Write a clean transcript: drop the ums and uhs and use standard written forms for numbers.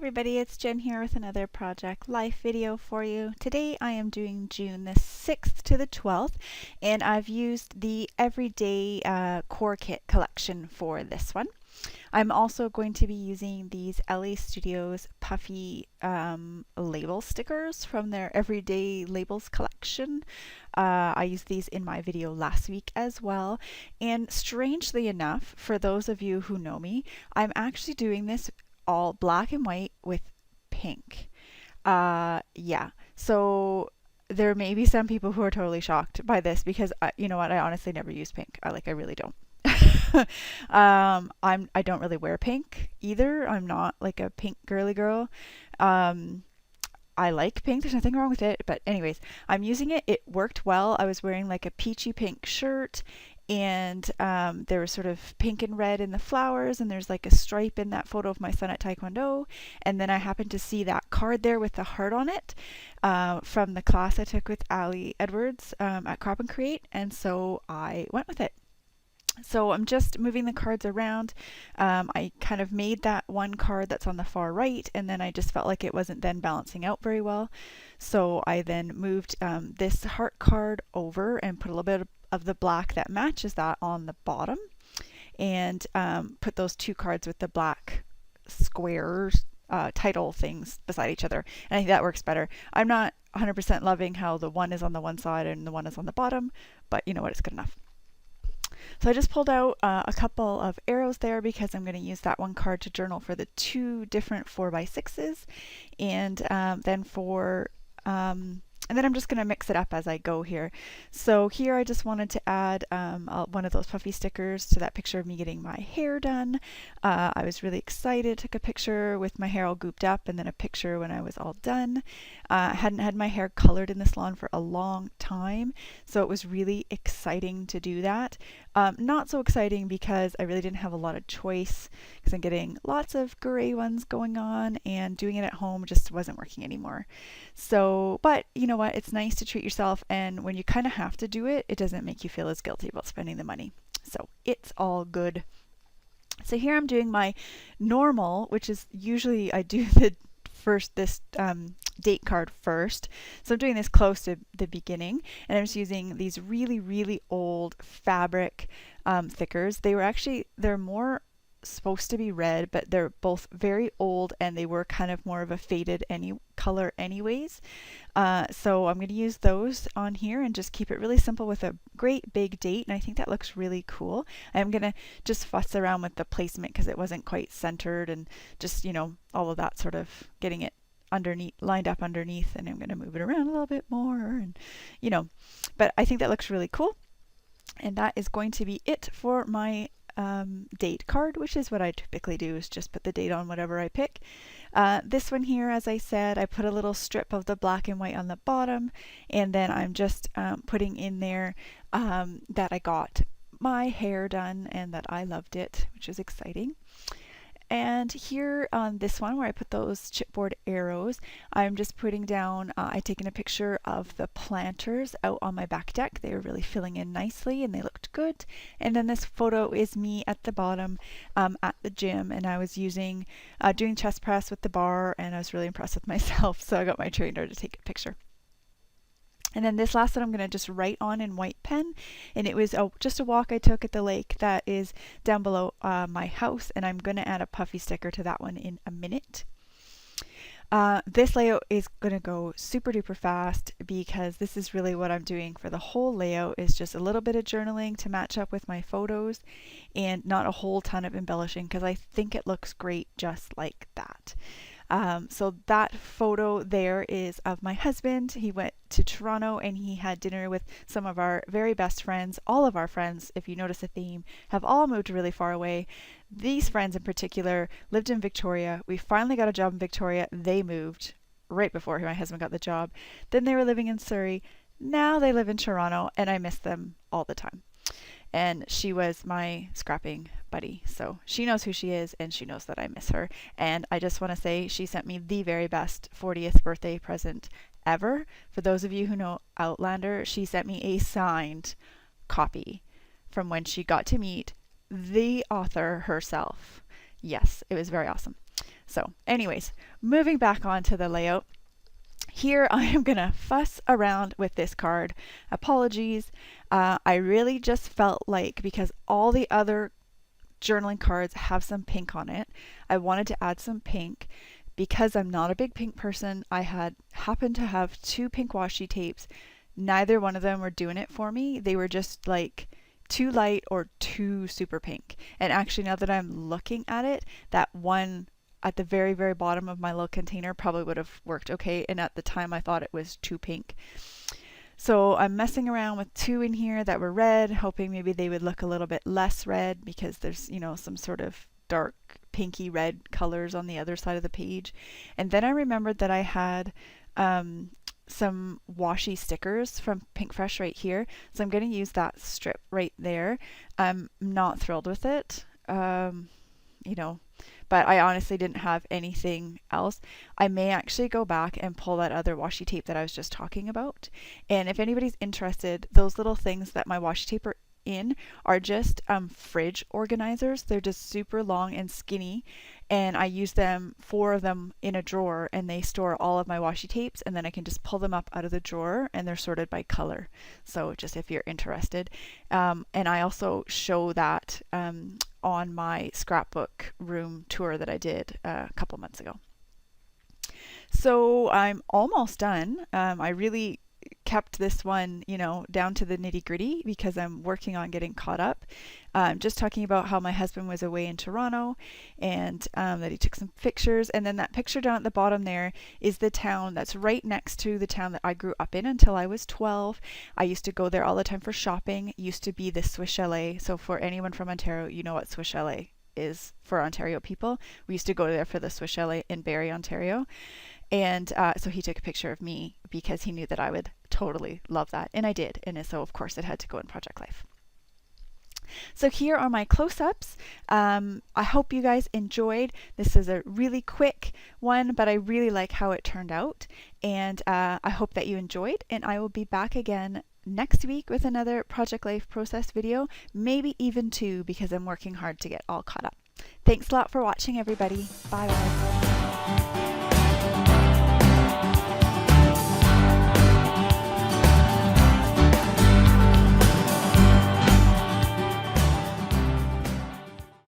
everybody, it's Jen here with another Project Life video for you. Today I am doing June the 6th to the 12th, and I've used the Everyday Core Kit collection for this one. I'm also going to be using these Elle Studio's puffy label stickers from their Everyday Labels collection. I used these in my video last week as well, and strangely enough, for those of you who know me, I'm actually doing this all black and white with pink. Yeah, so there may be some people who are totally shocked by this because you know what, I honestly never use pink. I really don't. I don't really wear pink either. I'm not like a pink girly girl. I like pink, there's nothing wrong with it, but anyways, I'm using it. It worked well. I was wearing like a peachy pink shirt, and there was sort of pink and red in the flowers, and there's like a stripe in that photo of my son at Taekwondo, and then I happened to see that card there with the heart on it from the class I took with Ali Edwards at Crop and Create, and so I went with it. So I'm just moving the cards around. I kind of made that one card that's on the far right, and then I just felt like it wasn't then balancing out very well. So I then moved this heart card over and put a little bit of the black that matches that on the bottom, and put those two cards with the black squares title things beside each other. And I think that works better. I'm not 100% loving how the one is on the one side and the one is on the bottom, but you know what, it's good enough. So I just pulled out a couple of arrows there because I'm going to use that one card to journal for the two different 4x6s, and then I'm just going to mix it up as I go here. So here I just wanted to add one of those puffy stickers to that picture of me getting my hair done. I was really excited, took a picture with my hair all gooped up, and then a picture when I was all done. I hadn't had my hair colored in the salon for a long time, so it was really exciting to do that. Not so exciting because I really didn't have a lot of choice because I'm getting lots of gray ones going on, and doing it at home just wasn't working anymore. So, but you know what, it's nice to treat yourself, and when you kind of have to do it, it doesn't make you feel as guilty about spending the money. So it's all good. So here I'm doing my normal, which is usually I do this date card first. So I'm doing this close to the beginning, and I'm just using these really, really old fabric thickers. They're more supposed to be red, but they're both very old, and they were kind of more of a faded color anyways. So I'm going to use those on here and just keep it really simple with a great big date, and I think that looks really cool. I'm going to just fuss around with the placement because it wasn't quite centered, and just, you know, all of that sort of getting it underneath, lined up underneath, and I'm going to move it around a little bit more, and you know, but I think that looks really cool. And that is going to be it for my date card, which is what I typically do, is just put the date on whatever I pick. This one here, as I said, I put a little strip of the black and white on the bottom, and then I'm just putting in there that I got my hair done and that I loved it, which is exciting. And here on this one where I put those chipboard arrows, I'm just putting down, I'd taken a picture of the planters out on my back deck. They were really filling in nicely and they looked good. And then this photo is me at the bottom at the gym, and I was doing chest press with the bar, and I was really impressed with myself, so I got my trainer to take a picture. And then this last one I'm going to just write on in white pen, and it was just a walk I took at the lake that is down below my house, and I'm going to add a puffy sticker to that one in a minute. This layout is going to go super duper fast because this is really what I'm doing for the whole layout, is just a little bit of journaling to match up with my photos, and not a whole ton of embellishing because I think it looks great just like that. So that photo there is of my husband. He went to Toronto and he had dinner with some of our very best friends. All of our friends, if you notice a theme, have all moved really far away. These friends in particular lived in Victoria. We finally got a job in Victoria. They moved right before my husband got the job. Then they were living in Surrey. Now they live in Toronto, and I miss them all the time. And she was my scrapping buddy, so she knows who she is, and she knows that I miss her. And I just want to say she sent me the very best 40th birthday present ever. For those of you who know Outlander, she sent me a signed copy from when she got to meet the author herself. Yes, it was very awesome. So anyways, moving back onto the layout. Here I am going to fuss around with this card. Apologies. I really just felt like, because all the other journaling cards have some pink on it, I wanted to add some pink. Because I'm not a big pink person, I had happened to have two pink washi tapes. Neither one of them were doing it for me. They were just like too light or too super pink. And actually, now that I'm looking at it, that one at the very, very bottom of my little container probably would have worked okay. And at the time, I thought it was too pink. So I'm messing around with two in here that were red, hoping maybe they would look a little bit less red, because there's, you know, some sort of dark pinky red colors on the other side of the page. And then I remembered that I had some washi stickers from Pink Fresh right here. So I'm going to use that strip right there. I'm not thrilled with it. You know, but I honestly didn't have anything else. I may actually go back and pull that other washi tape that I was just talking about. And if anybody's interested, those little things that my washi tape are in are just fridge organizers. They're just super long and skinny, and I use them, 4 of them, in a drawer, and they store all of my washi tapes, and then I can just pull them up out of the drawer, and they're sorted by color. So just if you're interested. And I also show that on my scrapbook room tour that I did a couple months ago. So I'm almost done. I really kept this one, you know, down to the nitty gritty because I'm working on getting caught up. Just talking about how my husband was away in Toronto, and that he took some pictures. And then that picture down at the bottom there is the town that's right next to the town that I grew up in until I was 12. I used to go there all the time for shopping. It used to be the Swiss Chalet. So for anyone from Ontario, you know what Swiss Chalet is for Ontario people. We used to go there for the Swiss Chalet in Barrie, Ontario. And so he took a picture of me because he knew that I would totally love that. And I did. And so, of course, it had to go in Project Life. So here are my close-ups. I hope you guys enjoyed. This is a really quick one, but I really like how it turned out. And I hope that you enjoyed. And I will be back again next week with another Project Life process video, maybe even 2, because I'm working hard to get all caught up. Thanks a lot for watching, everybody. Bye bye.